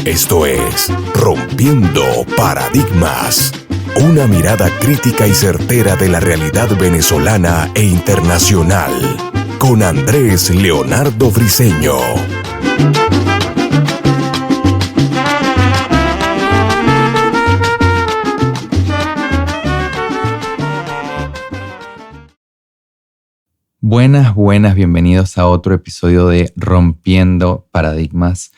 Esto es Rompiendo Paradigmas, una mirada crítica y certera de la realidad venezolana e internacional, con Andrés Leonardo Briceño. Buenas, bienvenidos a otro episodio de Rompiendo Paradigmas.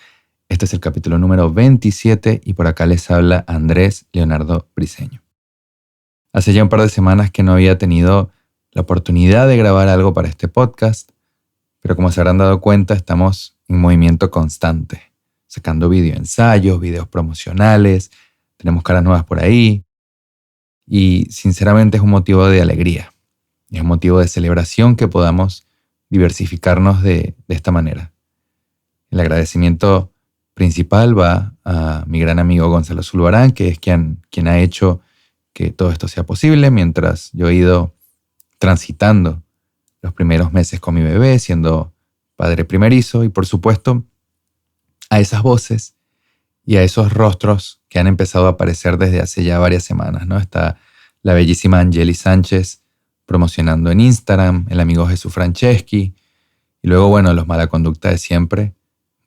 Este es el capítulo número 27 y por acá les habla Andrés Leonardo Briceño. Hace ya un par de semanas que no había tenido la oportunidad de grabar algo para este podcast, pero como se habrán dado cuenta, estamos en movimiento constante, sacando videoensayos, videos promocionales, tenemos caras nuevas por ahí y sinceramente es un motivo de alegría. Es un motivo de celebración que podamos diversificarnos de esta manera. El agradecimiento principal va a mi gran amigo Gonzalo Zulbarán, que es quien ha hecho que todo esto sea posible mientras yo he ido transitando los primeros meses con mi bebé, siendo padre primerizo, y por supuesto a esas voces y a esos rostros que han empezado a aparecer desde hace ya varias semanas, ¿no? Está la bellísima Angeli Sánchez promocionando en Instagram, el amigo Jesús Franceschi, y luego, bueno, los mala conducta de siempre,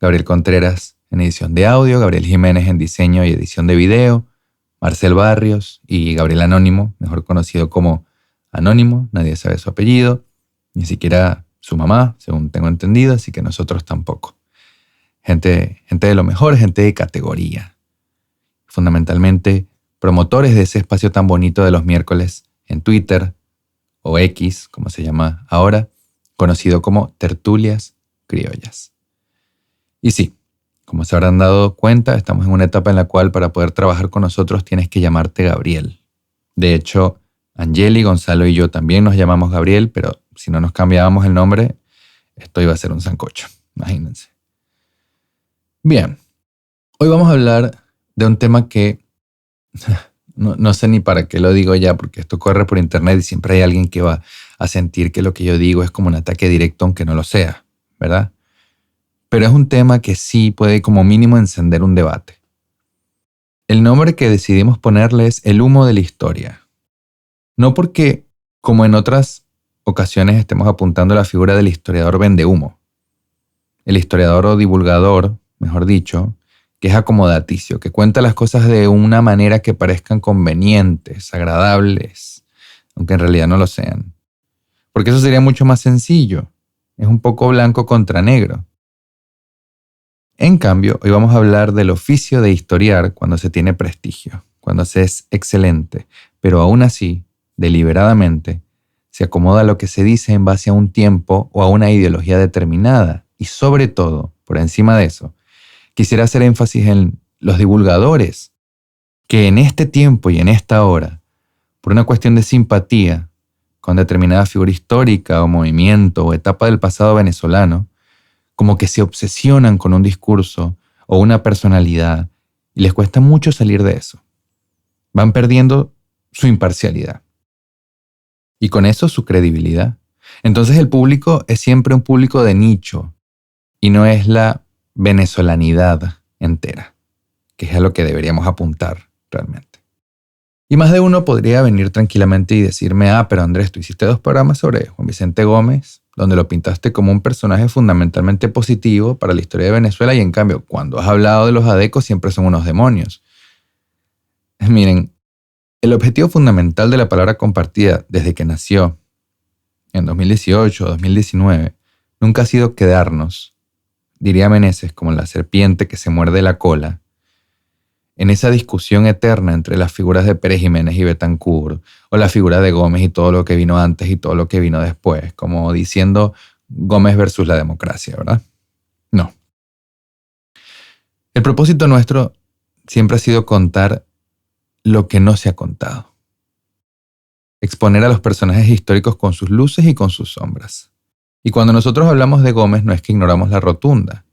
Gabriel Contreras en edición de audio, Gabriel Jiménez en diseño y edición de video, Marcel Barrios y Gabriel Anónimo, mejor conocido como Anónimo, nadie sabe su apellido, ni siquiera su mamá, según tengo entendido, así que nosotros tampoco. Gente de lo mejor, gente de categoría. Fundamentalmente, promotores de ese espacio tan bonito de los miércoles en Twitter, o X, como se llama ahora, conocido como Tertulias Criollas. Y sí, como se habrán dado cuenta, estamos en una etapa en la cual para poder trabajar con nosotros tienes que llamarte Gabriel. De hecho, Angeli, Gonzalo y yo también nos llamamos Gabriel, pero si no nos cambiábamos el nombre, esto iba a ser un sancocho, imagínense. Bien, hoy vamos a hablar de un tema que no sé ni para qué lo digo ya, porque esto corre por internet y siempre hay alguien que va a sentir que lo que yo digo es como un ataque directo, aunque no lo sea, ¿verdad? Pero es un tema que sí puede como mínimo encender un debate. El nombre que decidimos ponerle es El humo de la historia. No porque, como en otras ocasiones, estemos apuntando a la figura del historiador vendehumo. El historiador o divulgador, mejor dicho, que es acomodaticio, que cuenta las cosas de una manera que parezcan convenientes, agradables, aunque en realidad no lo sean. Porque eso sería mucho más sencillo. Es un poco blanco contra negro. En cambio, hoy vamos a hablar del oficio de historiar cuando se tiene prestigio, cuando se es excelente, pero aún así, deliberadamente, se acomoda lo que se dice en base a un tiempo o a una ideología determinada. Y sobre todo, por encima de eso, quisiera hacer énfasis en los divulgadores, que en este tiempo y en esta hora, por una cuestión de simpatía con determinada figura histórica o movimiento o etapa del pasado venezolano, como que se obsesionan con un discurso o una personalidad y les cuesta mucho salir de eso. Van perdiendo su imparcialidad y con eso su credibilidad. Entonces el público es siempre un público de nicho y no es la venezolanidad entera, que es a lo que deberíamos apuntar realmente. Y más de uno podría venir tranquilamente y decirme, pero Andrés, tú hiciste 2 programas sobre Juan Vicente Gómez, donde lo pintaste como un personaje fundamentalmente positivo para la historia de Venezuela y en cambio, cuando has hablado de los adecos siempre son unos demonios. Miren, el objetivo fundamental de la palabra compartida desde que nació en 2018 o 2019 nunca ha sido quedarnos, diría Meneses, como la serpiente que se muerde la cola, en esa discusión eterna entre las figuras de Pérez Jiménez y Betancur, o la figura de Gómez y todo lo que vino antes y todo lo que vino después, como diciendo Gómez versus la democracia, ¿verdad? No. El propósito nuestro siempre ha sido contar lo que no se ha contado. Exponer a los personajes históricos con sus luces y con sus sombras. Y cuando nosotros hablamos de Gómez no es que ignoramos la rotunda.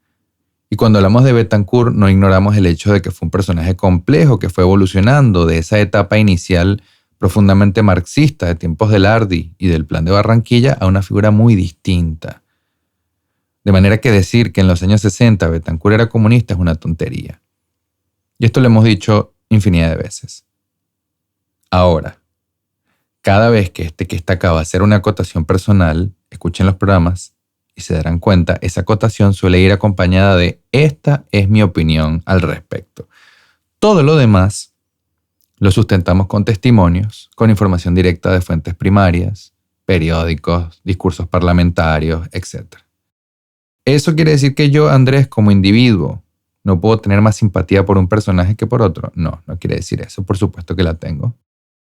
Y cuando hablamos de Betancur no ignoramos el hecho de que fue un personaje complejo que fue evolucionando de esa etapa inicial profundamente marxista de tiempos de Lardi y del Plan de Barranquilla a una figura muy distinta. De manera que decir que en los años 60 Betancur era comunista es una tontería. Y esto lo hemos dicho infinidad de veces. Ahora, cada vez que que está acá va a hacer una acotación personal, escuchen los programas y se darán cuenta, esa acotación suele ir acompañada de esta es mi opinión al respecto. Todo lo demás lo sustentamos con testimonios, con información directa de fuentes primarias, periódicos, discursos parlamentarios, etc. ¿Eso quiere decir que yo, Andrés, como individuo, no puedo tener más simpatía por un personaje que por otro? No, no quiere decir eso. Por supuesto que la tengo.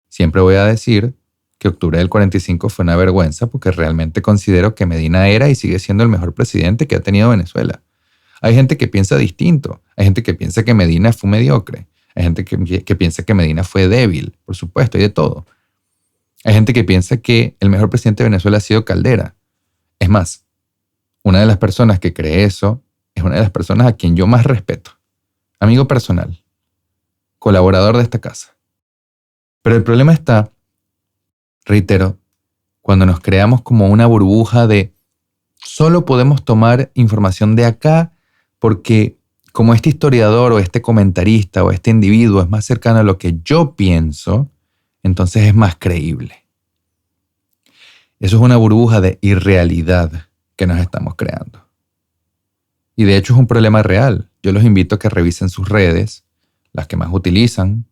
Siempre voy a decir que octubre del 45 fue una vergüenza porque realmente considero que Medina era y sigue siendo el mejor presidente que ha tenido Venezuela. Hay gente que piensa distinto. Hay gente que piensa que Medina fue mediocre. Hay gente que piensa que Medina fue débil. Por supuesto, hay de todo. Hay gente que piensa que el mejor presidente de Venezuela ha sido Caldera. Es más, una de las personas que cree eso es una de las personas a quien yo más respeto. Amigo personal. Colaborador de esta casa. Pero el problema está, reitero, cuando nos creamos como una burbuja de solo podemos tomar información de acá porque como este historiador o este comentarista o este individuo es más cercano a lo que yo pienso, entonces es más creíble. Eso es una burbuja de irrealidad que nos estamos creando. Y de hecho es un problema real. Yo los invito a que revisen sus redes, las que más utilizan,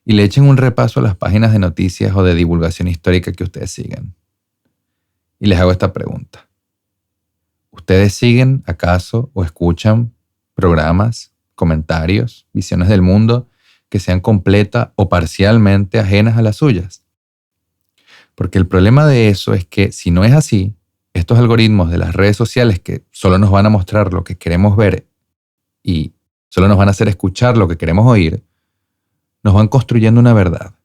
y le echen un repaso a las páginas de noticias o de divulgación histórica que ustedes siguen. Y les hago esta pregunta. ¿Ustedes siguen acaso o escuchan programas, comentarios, visiones del mundo que sean completa o parcialmente ajenas a las suyas? Porque el problema de eso es que si no es así, estos algoritmos de las redes sociales que solo nos van a mostrar lo que queremos ver y solo nos van a hacer escuchar lo que queremos oír, nos van construyendo una verdad.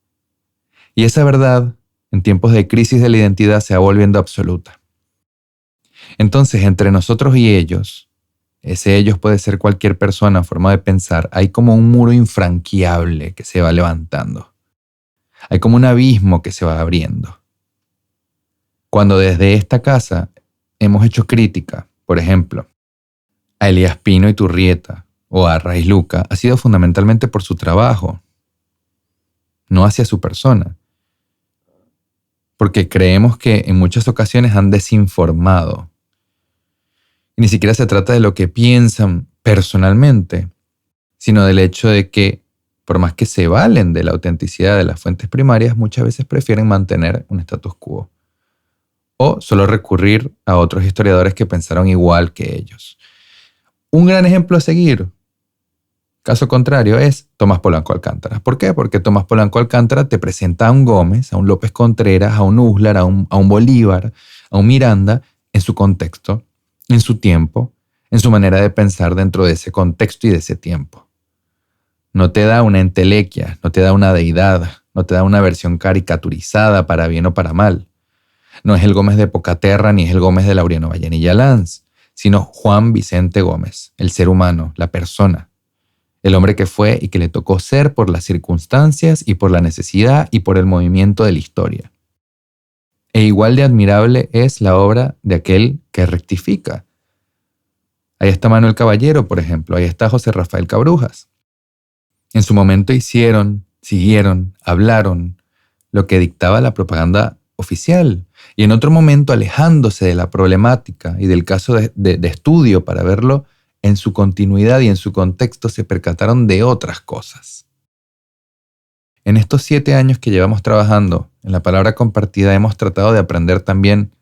Y esa verdad, en tiempos de crisis de la identidad, se va volviendo absoluta. Entonces, entre nosotros y ellos, ese ellos puede ser cualquier persona, forma de pensar, hay como un muro infranqueable que se va levantando. Hay como un abismo que se va abriendo. Cuando desde esta casa hemos hecho crítica, por ejemplo, a Elías Pino Iturrieta o a Raiz Luca, ha sido fundamentalmente por su trabajo, no hacia su persona. Porque creemos que en muchas ocasiones han desinformado. Y ni siquiera se trata de lo que piensan personalmente, sino del hecho de que, por más que se valen de la autenticidad de las fuentes primarias, muchas veces prefieren mantener un status quo. O solo recurrir a otros historiadores que pensaron igual que ellos. Un gran ejemplo a seguir, caso contrario, es Tomás Polanco Alcántara. ¿Por qué? Porque Tomás Polanco Alcántara te presenta a un Gómez, a un López Contreras, a un Uslar, a un Bolívar, a un Miranda, en su contexto, en su tiempo, en su manera de pensar dentro de ese contexto y de ese tiempo. No te da una entelequia, no te da una deidad, no te da una versión caricaturizada para bien o para mal. No es el Gómez de Pocaterra ni es el Gómez de Laureano Vallenilla Lanz, sino Juan Vicente Gómez, el ser humano, la persona. El hombre que fue y que le tocó ser por las circunstancias y por la necesidad y por el movimiento de la historia. E igual de admirable es la obra de aquel que rectifica. Ahí está Manuel Caballero, por ejemplo. Ahí está José Rafael Cabrujas. En su momento hicieron, siguieron, hablaron lo que dictaba la propaganda oficial. Y en otro momento, alejándose de la problemática y del caso de estudio para verlo en su continuidad y en su contexto, se percataron de otras cosas. En estos 7 años que llevamos trabajando en la palabra compartida, hemos tratado de aprender también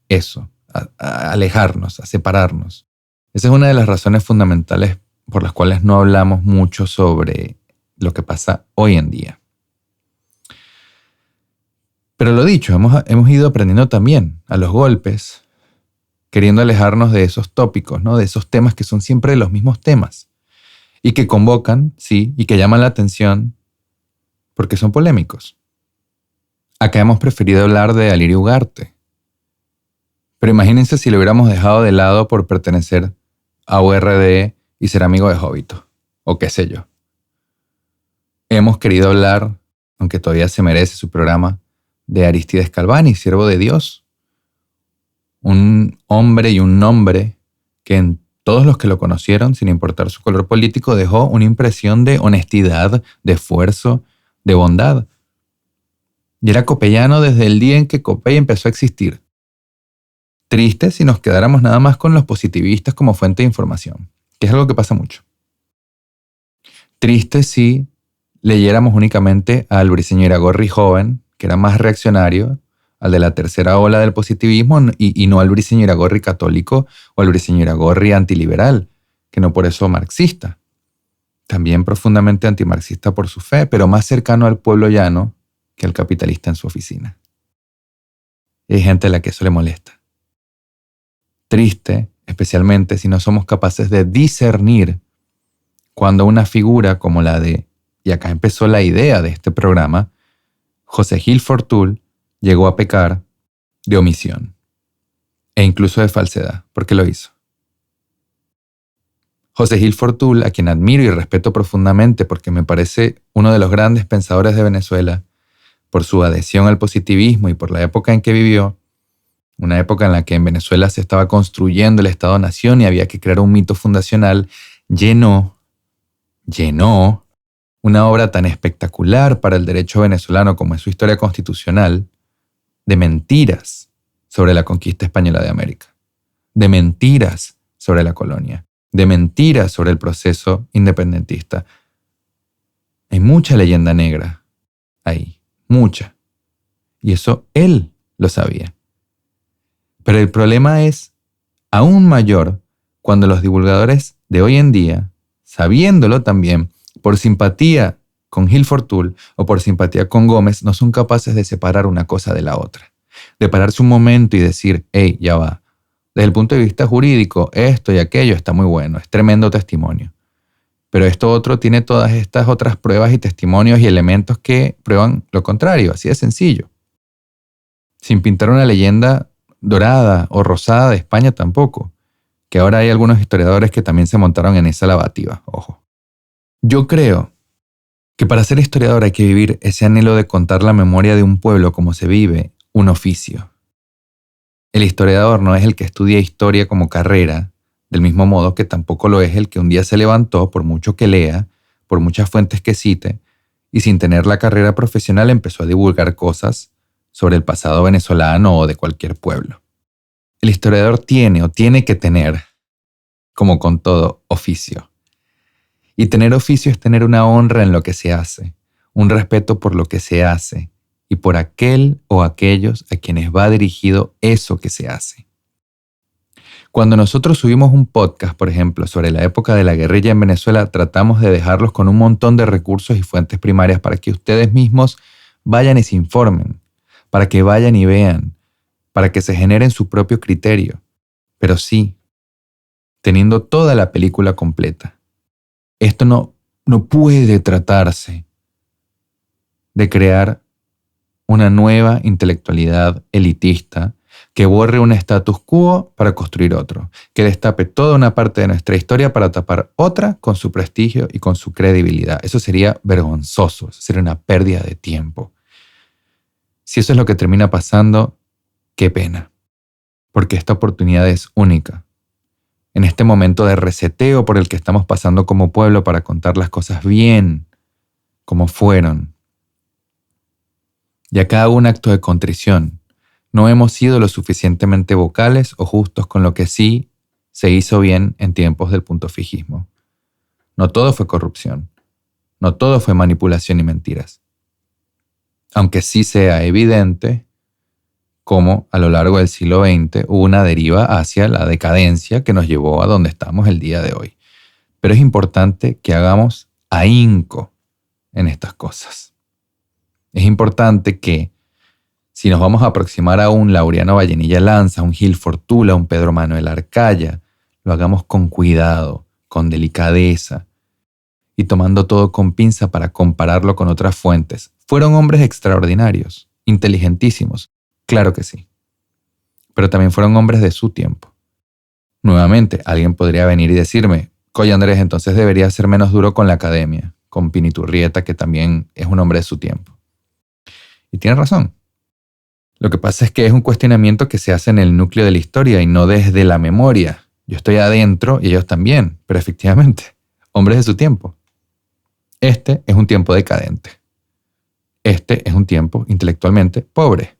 eso, a alejarnos, a separarnos. Esa es una de las razones fundamentales por las cuales no hablamos mucho sobre lo que pasa hoy en día. Pero lo dicho, hemos ido aprendiendo también a los golpes, queriendo alejarnos de esos tópicos, ¿no? De esos temas que son siempre los mismos temas y que convocan, sí, y que llaman la atención porque son polémicos. Acá hemos preferido hablar de Alirio Ugarte. Pero imagínense si lo hubiéramos dejado de lado por pertenecer a URD y ser amigo de Jovito, o qué sé yo. Hemos querido hablar, aunque todavía se merece su programa, de Aristides Calvani, siervo de Dios. Un hombre y un nombre que en Todos los que lo conocieron, sin importar su color político, dejó una impresión de honestidad, de esfuerzo, de bondad. Y era copeyano desde el día en que Copey empezó a existir. Triste si nos quedáramos nada más con los positivistas como fuente de información, que es algo que pasa mucho. Triste si leyéramos únicamente al Briceño Iragorri joven, que era más reaccionario, al de la tercera ola del positivismo, y no al Briceño Iragorri católico o al Briceño Iragorri antiliberal, que no por eso marxista. También profundamente antimarxista por su fe, pero más cercano al pueblo llano que al capitalista en su oficina. Y hay gente a la que eso le molesta. Triste, especialmente si no somos capaces de discernir cuando una figura como la de, y acá empezó la idea de este programa, José Gil Fortul, llegó a pecar de omisión e incluso de falsedad, porque lo hizo. José Gil Fortul, a quien admiro y respeto profundamente porque me parece uno de los grandes pensadores de Venezuela, por su adhesión al positivismo y por la época en que vivió, una época en la que en Venezuela se estaba construyendo el Estado-Nación y había que crear un mito fundacional, llenó una obra tan espectacular para el derecho venezolano como es su historia constitucional, de mentiras sobre la conquista española de América, de mentiras sobre la colonia, de mentiras sobre el proceso independentista. Hay mucha leyenda negra ahí, mucha. Y eso él lo sabía. Pero el problema es aún mayor cuando los divulgadores de hoy en día, sabiéndolo también, por simpatía con Gil Fortul o por simpatía con Gómez, no son capaces de separar una cosa de la otra. De pararse un momento y decir, hey, ya va. Desde el punto de vista jurídico, esto y aquello está muy bueno, es tremendo testimonio. Pero esto otro tiene todas estas otras pruebas y testimonios y elementos que prueban lo contrario, así de sencillo. Sin pintar una leyenda dorada o rosada de España tampoco, que ahora hay algunos historiadores que también se montaron en esa lavativa, ojo. Yo creo que para ser historiador hay que vivir ese anhelo de contar la memoria de un pueblo como se vive un oficio. El historiador no es el que estudia historia como carrera, del mismo modo que tampoco lo es el que un día se levantó, por mucho que lea, por muchas fuentes que cite, y sin tener la carrera profesional empezó a divulgar cosas sobre el pasado venezolano o de cualquier pueblo. El historiador tiene que tener, como con todo, oficio. Y tener oficio es tener una honra en lo que se hace, un respeto por lo que se hace y por aquel o aquellos a quienes va dirigido eso que se hace. Cuando nosotros subimos un podcast, por ejemplo, sobre la época de la guerrilla en Venezuela, tratamos de dejarlos con un montón de recursos y fuentes primarias para que ustedes mismos vayan y se informen, para que vayan y vean, para que se generen su propio criterio. Pero sí, teniendo toda la película completa. Esto no puede tratarse de crear una nueva intelectualidad elitista que borre un status quo para construir otro, que destape toda una parte de nuestra historia para tapar otra con su prestigio y con su credibilidad. Eso sería vergonzoso, eso sería una pérdida de tiempo. Si eso es lo que termina pasando, qué pena, porque esta oportunidad es única. En este momento de reseteo por el que estamos pasando como pueblo para contar las cosas bien, como fueron. Y acá hago un acto de contrición. No hemos sido lo suficientemente vocales o justos con lo que sí se hizo bien en tiempos del puntofijismo. No todo fue corrupción. No todo fue manipulación y mentiras. Aunque sí sea evidente cómo a lo largo del siglo XX hubo una deriva hacia la decadencia que nos llevó a donde estamos el día de hoy. Pero es importante que hagamos ahínco en estas cosas. Es importante que, si nos vamos a aproximar a un Laureano Vallenilla Lanza, a un Gil Fortul, a un Pedro Manuel Arcaya, lo hagamos con cuidado, con delicadeza y tomando todo con pinza para compararlo con otras fuentes. Fueron hombres extraordinarios, inteligentísimos, claro que sí. Pero también fueron hombres de su tiempo. Nuevamente, alguien podría venir y decirme, Coy Andrés, entonces debería ser menos duro con la academia, con Piniturrieta, que también es un hombre de su tiempo. Y tiene razón. Lo que pasa es que es un cuestionamiento que se hace en el núcleo de la historia y no desde la memoria. Yo estoy adentro y ellos también, pero efectivamente, hombres de su tiempo. Este es un tiempo decadente. Este es un tiempo intelectualmente pobre.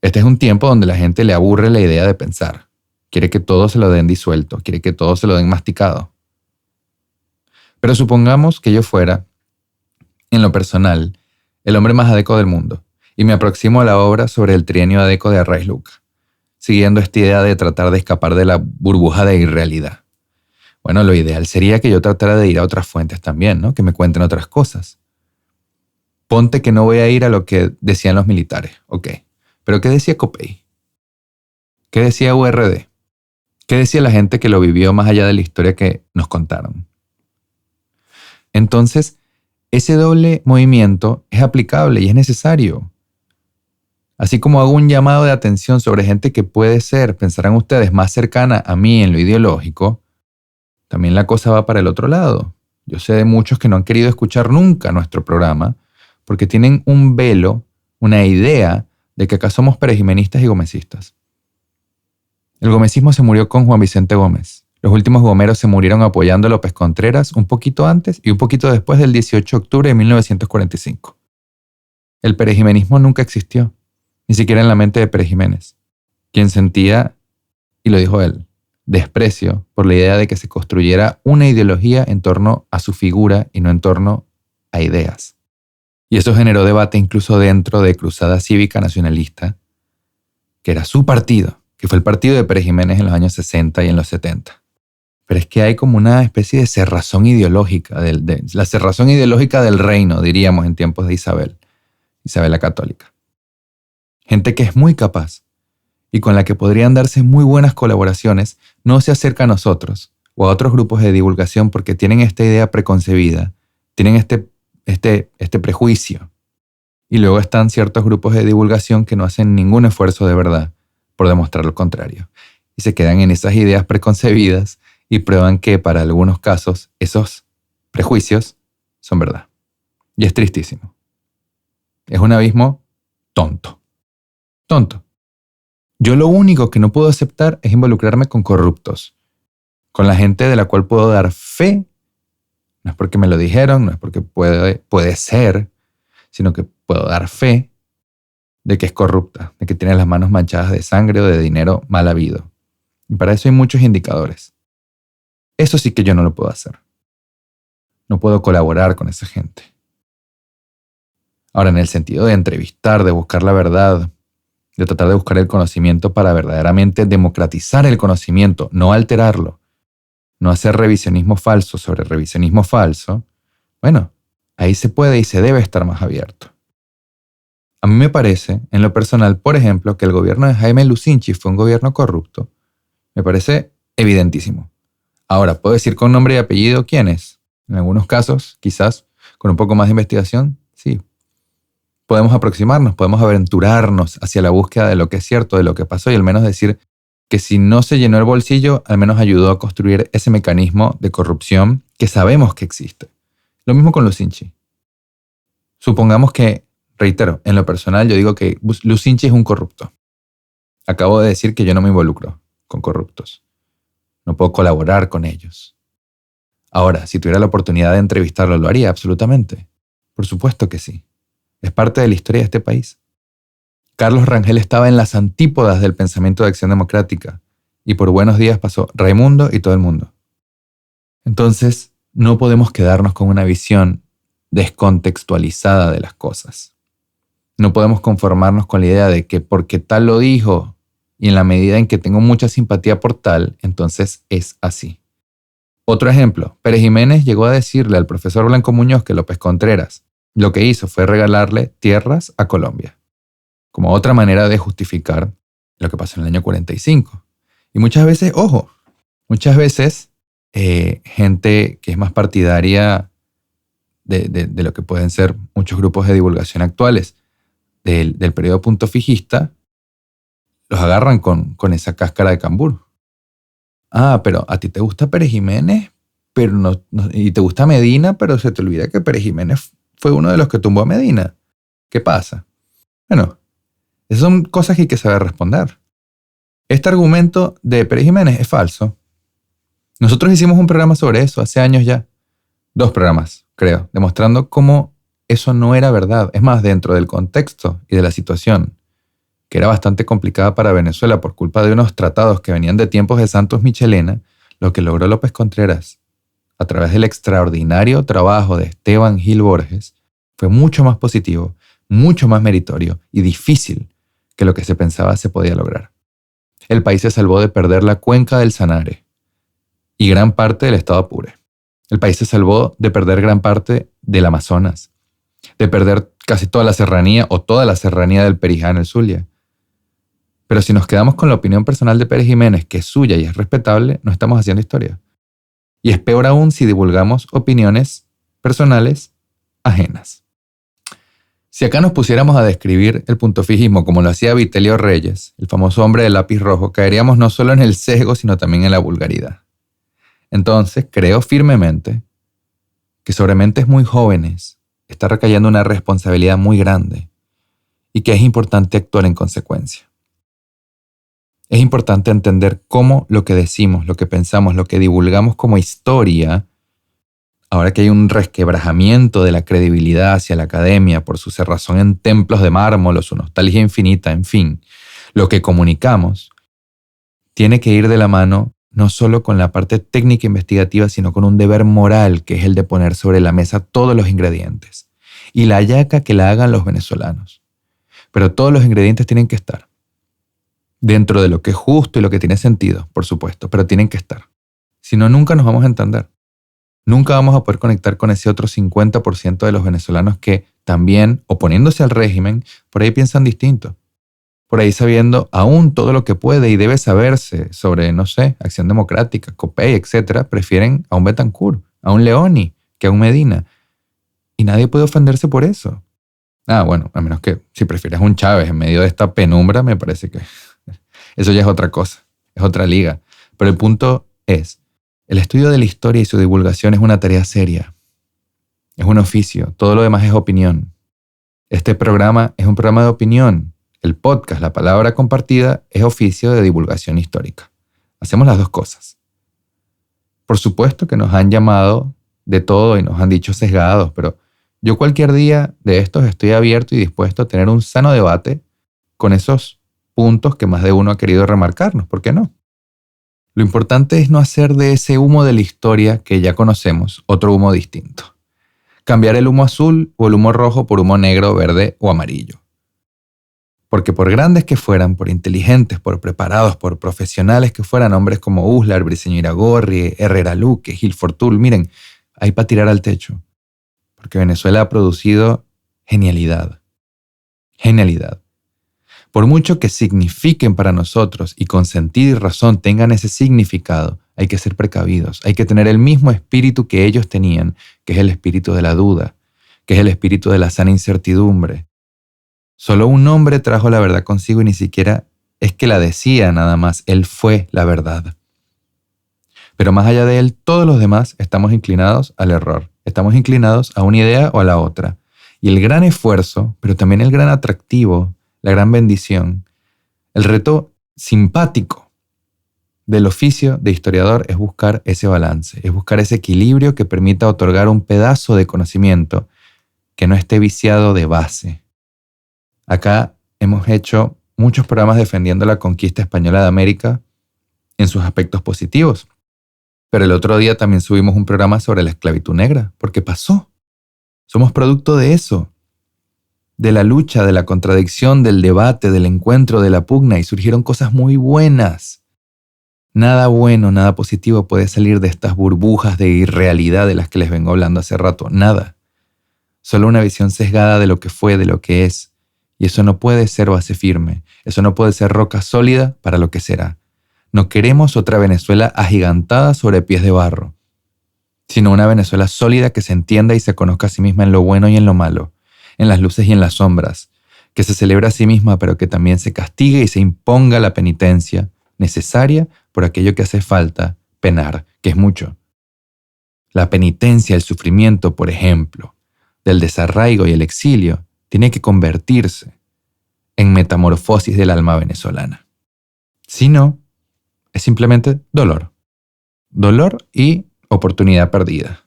Este es un tiempo donde la gente le aburre la idea de pensar. Quiere que todo se lo den disuelto, quiere que todo se lo den masticado. Pero supongamos que yo fuera, en lo personal, el hombre más adeco del mundo, y me aproximo a la obra sobre el trienio adeco de Arraiz Luca, siguiendo esta idea de tratar de escapar de la burbuja de irrealidad. Bueno, lo ideal sería que yo tratara de ir a otras fuentes también, ¿no? Que me cuenten otras cosas. Ponte que no voy a ir a lo que decían los militares, ok. Pero ¿qué decía Copey? ¿Qué decía URD? ¿Qué decía la gente que lo vivió más allá de la historia que nos contaron? Entonces, ese doble movimiento es aplicable y es necesario. Así como hago un llamado de atención sobre gente que puede ser, pensarán ustedes, más cercana a mí en lo ideológico, también la cosa va para el otro lado. Yo sé de muchos que no han querido escuchar nunca nuestro programa porque tienen un velo, una idea de que acá somos perejimenistas y gomecistas. El gomecismo se murió con Juan Vicente Gómez. Los últimos gomeros se murieron apoyando a López Contreras un poquito antes y un poquito después del 18 de octubre de 1945. El perejimenismo nunca existió, ni siquiera en la mente de Pérez Jiménez, quien sentía, y lo dijo él, desprecio por la idea de que se construyera una ideología en torno a su figura y no en torno a ideas. Y eso generó debate incluso dentro de Cruzada Cívica Nacionalista, que era su partido, que fue el partido de Pérez Jiménez en los años 60 y en los 70. Pero es que hay como una especie de cerrazón ideológica, la cerrazón ideológica del reino, diríamos en tiempos de Isabel la Católica. Gente que es muy capaz y con la que podrían darse muy buenas colaboraciones, no se acerca a nosotros o a otros grupos de divulgación porque tienen esta idea preconcebida, tienen este prejuicio. Y luego están ciertos grupos de divulgación que no hacen ningún esfuerzo de verdad por demostrar lo contrario. Y se quedan en esas ideas preconcebidas y prueban que para algunos casos esos prejuicios son verdad. Y es tristísimo. Es un abismo tonto. Tonto. Yo lo único que no puedo aceptar es involucrarme con corruptos, con la gente de la cual puedo dar fe. No es porque me lo dijeron, no es porque puede ser, sino que puedo dar fe de que es corrupta, de que tiene las manos manchadas de sangre o de dinero mal habido. Y para eso hay muchos indicadores. Eso sí que yo no lo puedo hacer. No puedo colaborar con esa gente. Ahora, en el sentido de entrevistar, de buscar la verdad, de tratar de buscar el conocimiento para verdaderamente democratizar el conocimiento, no alterarlo, no hacer revisionismo falso sobre revisionismo falso, bueno, ahí se puede y se debe estar más abierto. A mí me parece, en lo personal, por ejemplo, que el gobierno de Jaime Lucinchi fue un gobierno corrupto. Me parece evidentísimo. Ahora, ¿puedo decir con nombre y apellido quién es? En algunos casos, quizás, con un poco más de investigación, sí. Podemos aproximarnos, podemos aventurarnos hacia la búsqueda de lo que es cierto, de lo que pasó y al menos decir que si no se llenó el bolsillo, al menos ayudó a construir ese mecanismo de corrupción que sabemos que existe. Lo mismo con Lucinchi. Supongamos que, reitero, en lo personal yo digo que Lucinchi es un corrupto. Acabo de decir que yo no me involucro con corruptos. No puedo colaborar con ellos. Ahora, si tuviera la oportunidad de entrevistarlo, ¿lo haría? Absolutamente. Por supuesto que sí. Es parte de la historia de este país. Carlos Rangel estaba en las antípodas del pensamiento de Acción Democrática y por buenos días pasó Raimundo y todo el mundo. Entonces, no podemos quedarnos con una visión descontextualizada de las cosas. No podemos conformarnos con la idea de que porque tal lo dijo y en la medida en que tengo mucha simpatía por tal, entonces es así. Otro ejemplo, Pérez Jiménez llegó a decirle al profesor Blanco Muñoz que López Contreras lo que hizo fue regalarle tierras a Colombia, como otra manera de justificar lo que pasó en el año 45. Y muchas veces, ojo, gente que es más partidaria de lo que pueden ser muchos grupos de divulgación actuales del periodo punto fijista, los agarran con esa cáscara de cambur. Ah, pero a ti te gusta Pérez Jiménez, pero no, y te gusta Medina, pero se te olvida que Pérez Jiménez fue uno de los que tumbó a Medina. ¿Qué pasa? Bueno, esas son cosas que hay que saber responder. Este argumento de Pérez Jiménez es falso. Nosotros hicimos un programa sobre eso hace años ya. 2 programas, creo, demostrando cómo eso no era verdad. Es más, dentro del contexto y de la situación, que era bastante complicada para Venezuela por culpa de unos tratados que venían de tiempos de Santos Michelena, lo que logró López Contreras, a través del extraordinario trabajo de Esteban Gil Borges, fue mucho más positivo, mucho más meritorio y difícil que lo que se pensaba se podía lograr. El país se salvó de perder la cuenca del Sanare y gran parte del estado Apure. El país se salvó de perder gran parte del Amazonas, de perder casi toda la serranía o toda la serranía del Perijá en el Zulia. Pero si nos quedamos con la opinión personal de Pérez Jiménez, que es suya y es respetable, no estamos haciendo historia. Y es peor aún si divulgamos opiniones personales ajenas. Si acá nos pusiéramos a describir el puntofijismo como lo hacía Vitelio Reyes, el famoso hombre del lápiz rojo, caeríamos no solo en el sesgo, sino también en la vulgaridad. Entonces, creo firmemente que sobre mentes muy jóvenes está recayendo una responsabilidad muy grande y que es importante actuar en consecuencia. Es importante entender cómo lo que decimos, lo que pensamos, lo que divulgamos como historia, ahora que hay un resquebrajamiento de la credibilidad hacia la academia por su cerrazón en templos de mármol o su nostalgia infinita, en fin, lo que comunicamos tiene que ir de la mano no solo con la parte técnica investigativa, sino con un deber moral que es el de poner sobre la mesa todos los ingredientes y la hallaca que la hagan los venezolanos. Pero todos los ingredientes tienen que estar dentro de lo que es justo y lo que tiene sentido, por supuesto, pero tienen que estar. Si no, nunca nos vamos a entender. Nunca vamos a poder conectar con ese otro 50% de los venezolanos que también, oponiéndose al régimen, por ahí piensan distinto. Por ahí sabiendo aún todo lo que puede y debe saberse sobre, no sé, Acción Democrática, COPEI, etc., prefieren a un Betancur, a un Leoni, que a un Medina. Y nadie puede ofenderse por eso. Bueno, a menos que si prefieres un Chávez en medio de esta penumbra, me parece que eso ya es otra cosa, es otra liga. Pero el punto es, el estudio de la historia y su divulgación es una tarea seria. Es un oficio, todo lo demás es opinión. Este programa es un programa de opinión. El podcast, la palabra compartida, es oficio de divulgación histórica. Hacemos las 2 cosas. Por supuesto que nos han llamado de todo y nos han dicho sesgados, pero yo cualquier día de estos estoy abierto y dispuesto a tener un sano debate con esos puntos que más de uno ha querido remarcarnos. ¿Por qué no? Lo importante es no hacer de ese humo de la historia que ya conocemos otro humo distinto. Cambiar el humo azul o el humo rojo por humo negro, verde o amarillo. Porque por grandes que fueran, por inteligentes, por preparados, por profesionales que fueran, hombres como Uslar, Briceño Iragorri, Herrera Luque, Gil Fortul, miren, hay para tirar al techo. Porque Venezuela ha producido genialidad. Genialidad. Por mucho que signifiquen para nosotros y con sentido y razón tengan ese significado, hay que ser precavidos, hay que tener el mismo espíritu que ellos tenían, que es el espíritu de la duda, que es el espíritu de la sana incertidumbre. Solo un hombre trajo la verdad consigo y ni siquiera es que la decía nada más, él fue la verdad. Pero más allá de él, todos los demás estamos inclinados al error, estamos inclinados a una idea o a la otra. Y el gran esfuerzo, pero también el gran atractivo, la gran bendición, el reto simpático del oficio de historiador es buscar ese balance, es buscar ese equilibrio que permita otorgar un pedazo de conocimiento que no esté viciado de base. Acá hemos hecho muchos programas defendiendo la conquista española de América en sus aspectos positivos, pero el otro día también subimos un programa sobre la esclavitud negra, porque pasó. Somos producto de eso. De la lucha, de la contradicción, del debate, del encuentro, de la pugna, y surgieron cosas muy buenas. Nada bueno, nada positivo puede salir de estas burbujas de irrealidad de las que les vengo hablando hace rato. Nada. Solo una visión sesgada de lo que fue, de lo que es. Y eso no puede ser base firme. Eso no puede ser roca sólida para lo que será. No queremos otra Venezuela agigantada sobre pies de barro, sino una Venezuela sólida que se entienda y se conozca a sí misma en lo bueno y en lo malo, en las luces y en las sombras, que se celebre a sí misma pero que también se castigue y se imponga la penitencia necesaria por aquello que hace falta penar, que es mucho. La penitencia, el sufrimiento, por ejemplo, del desarraigo y el exilio, tiene que convertirse en metamorfosis del alma venezolana. Si no, es simplemente dolor. Dolor y oportunidad perdida.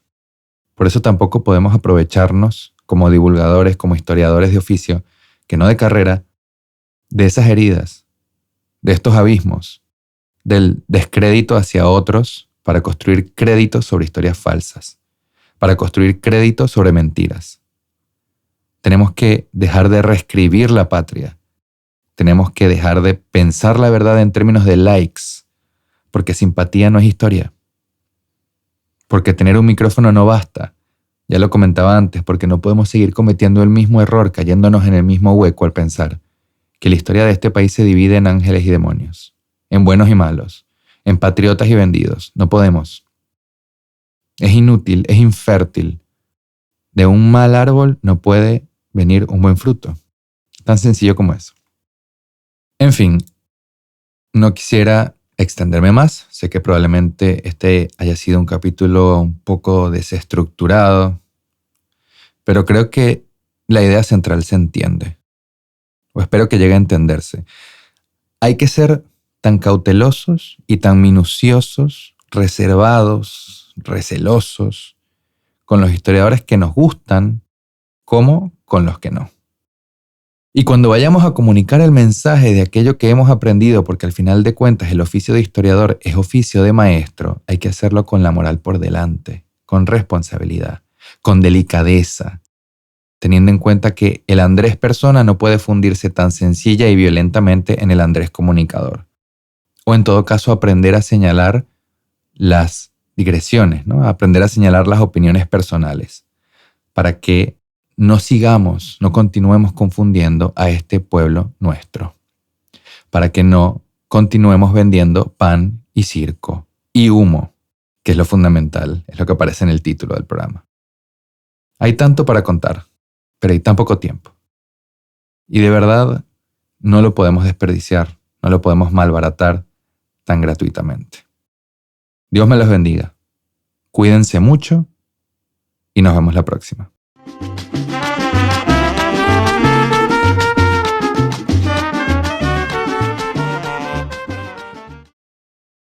Por eso tampoco podemos aprovecharnos como divulgadores, como historiadores de oficio, que no de carrera, de esas heridas, de estos abismos, del descrédito hacia otros para construir créditos sobre historias falsas, para construir créditos sobre mentiras. Tenemos que dejar de reescribir la patria. Tenemos que dejar de pensar la verdad en términos de likes, porque simpatía no es historia. Porque tener un micrófono no basta. Ya lo comentaba antes, porque no podemos seguir cometiendo el mismo error, cayéndonos en el mismo hueco al pensar que la historia de este país se divide en ángeles y demonios, en buenos y malos, en patriotas y vendidos. No podemos. Es inútil, es infértil. De un mal árbol no puede venir un buen fruto. Tan sencillo como eso. En fin, no quisiera extenderme más. Sé que probablemente este haya sido un capítulo un poco desestructurado, pero creo que la idea central se entiende, o espero que llegue a entenderse. Hay que ser tan cautelosos y tan minuciosos, reservados, recelosos, con los historiadores que nos gustan como con los que no. Y cuando vayamos a comunicar el mensaje de aquello que hemos aprendido, porque al final de cuentas el oficio de historiador es oficio de maestro, hay que hacerlo con la moral por delante, con responsabilidad, con delicadeza, teniendo en cuenta que el Andrés persona no puede fundirse tan sencilla y violentamente en el Andrés comunicador. O en todo caso aprender a señalar las digresiones, ¿no? Aprender a señalar las opiniones personales, para que no sigamos, no continuemos confundiendo a este pueblo nuestro, para que no continuemos vendiendo pan y circo y humo, que es lo fundamental, es lo que aparece en el título del programa. Hay tanto para contar, pero hay tan poco tiempo. Y de verdad, no lo podemos desperdiciar, no lo podemos malbaratar tan gratuitamente. Dios me los bendiga. Cuídense mucho y nos vemos la próxima.